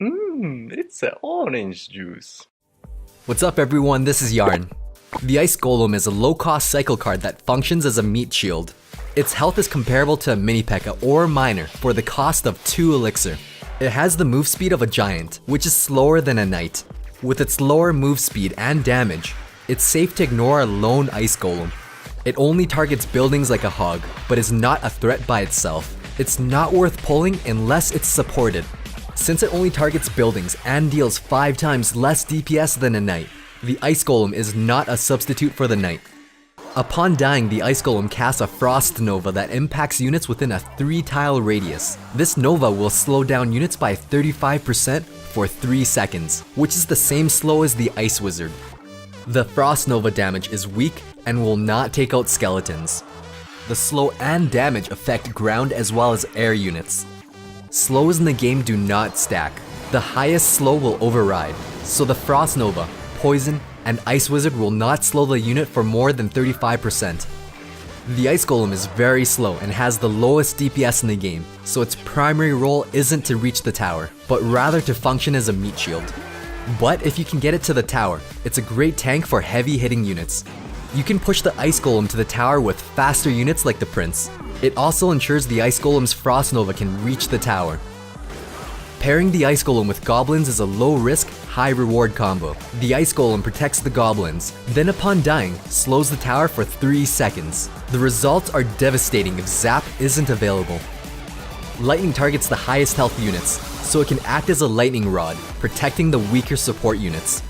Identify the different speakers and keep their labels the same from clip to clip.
Speaker 1: It's an orange juice.
Speaker 2: What's up everyone, this is Yarn. The Ice Golem is a low-cost cycle card that functions as a meat shield. Its health is comparable to a mini P.E.K.K.A or Miner for the cost of 2 elixir. It has the move speed of a giant, which is slower than a knight. With its lower move speed and damage, it's safe to ignore a lone Ice Golem. It only targets buildings like a hog, but is not a threat by itself. It's not worth pulling unless it's supported. Since it only targets buildings and deals 5 times less DPS than a knight, the Ice Golem is not a substitute for the knight. Upon dying, the Ice Golem casts a Frost Nova that impacts units within a 3-tile radius. This Nova will slow down units by 35% for 3 seconds, which is the same slow as the Ice Wizard. The Frost Nova damage is weak and will not take out skeletons. The slow and damage affect ground as well as air units. Slows in the game do not stack. The highest slow will override, so the Frost Nova, Poison, and Ice Wizard will not slow the unit for more than 35%. The Ice Golem is very slow and has the lowest DPS in the game, so its primary role isn't to reach the tower, but rather to function as a meat shield. But if you can get it to the tower, it's a great tank for heavy hitting units. You can push the Ice Golem to the tower with faster units like the Prince. It also ensures the Ice Golem's Frost Nova can reach the tower. Pairing the Ice Golem with goblins is a low risk, high reward combo. The Ice Golem protects the goblins, then upon dying, slows the tower for 3 seconds. The results are devastating if Zap isn't available. Lightning targets the highest health units, so it can act as a lightning rod, protecting the weaker support units.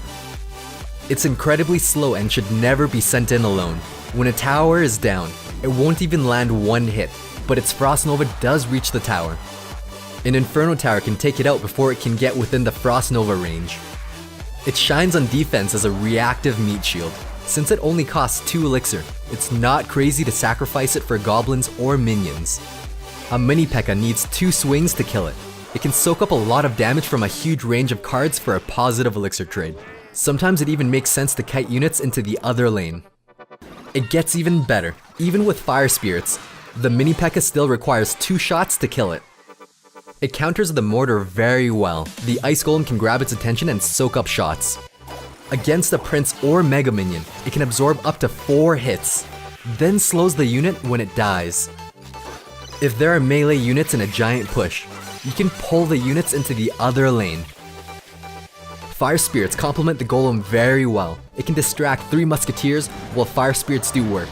Speaker 2: It's incredibly slow and should never be sent in alone. When a tower is down, it won't even land 1 hit, but its Frost Nova does reach the tower. An Inferno Tower can take it out before it can get within the Frost Nova range. It shines on defense as a reactive meat shield. Since it only costs 2 elixir, it's not crazy to sacrifice it for goblins or minions. A mini P.E.K.K.A needs 2 swings to kill it. It can soak up a lot of damage from a huge range of cards for a positive elixir trade. Sometimes it even makes sense to kite units into the other lane. It gets even better. Even with Fire Spirits, the mini P.E.K.K.A still requires 2 shots to kill it. It counters the mortar very well. The Ice Golem can grab its attention and soak up shots. Against a Prince or Mega Minion, it can absorb up to 4 hits, then slows the unit when it dies. If there are melee units in a giant push, you can pull the units into the other lane. Fire Spirits complement the Golem very well. It can distract 3 Musketeers while Fire Spirits do work,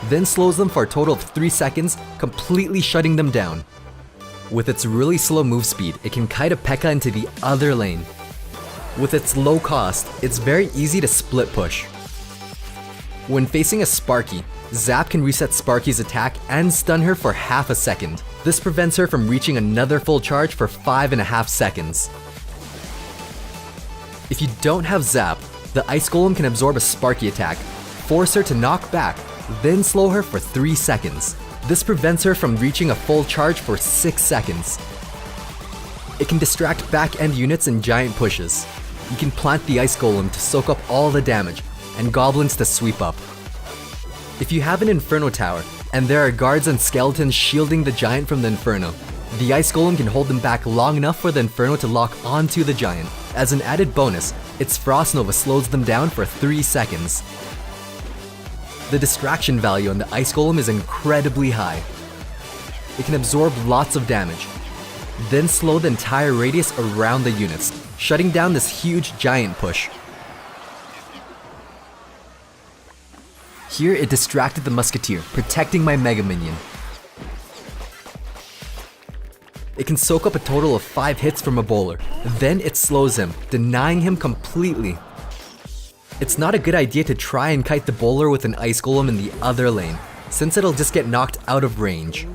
Speaker 2: then slows them for a total of 3 seconds, completely shutting them down. With its really slow move speed, it can kite a P.E.K.K.A into the other lane. With its low cost, it's very easy to split push. When facing a Sparky, Zap can reset Sparky's attack and stun her for half a second. This prevents her from reaching another full charge for 5.5 seconds. If you don't have Zap, the Ice Golem can absorb a Sparky attack, force her to knock back, then slow her for 3 seconds. This prevents her from reaching a full charge for 6 seconds. It can distract back-end units in giant pushes. You can plant the Ice Golem to soak up all the damage, and goblins to sweep up. If you have an Inferno Tower, and there are guards and skeletons shielding the giant from the Inferno, the Ice Golem can hold them back long enough for the Inferno to lock onto the giant. As an added bonus, its Frost Nova slows them down for 3 seconds. The distraction value on the Ice Golem is incredibly high. It can absorb lots of damage, then slow the entire radius around the units, shutting down this huge giant push. Here it distracted the Musketeer, protecting my Mega Minion. It can soak up a total of 5 hits from a bowler, then it slows him, denying him completely. It's not a good idea to try and kite the bowler with an Ice Golem in the other lane, since it'll just get knocked out of range.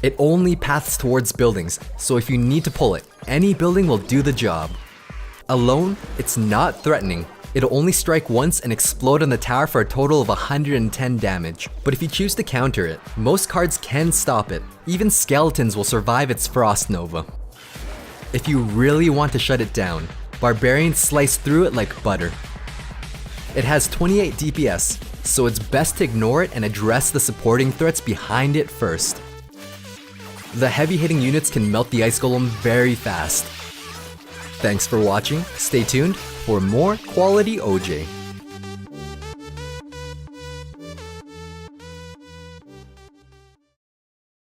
Speaker 2: It only paths towards buildings, so if you need to pull it, any building will do the job. Alone, it's not threatening. It'll only strike once and explode on the tower for a total of 110 damage. But if you choose to counter it, most cards can stop it. Even skeletons will survive its Frost Nova. If you really want to shut it down, Barbarians slice through it like butter. It has 28 DPS, so it's best to ignore it and address the supporting threats behind it first. The heavy hitting units can melt the Ice Golem very fast. Thanks for watching. Stay tuned for more quality OJ.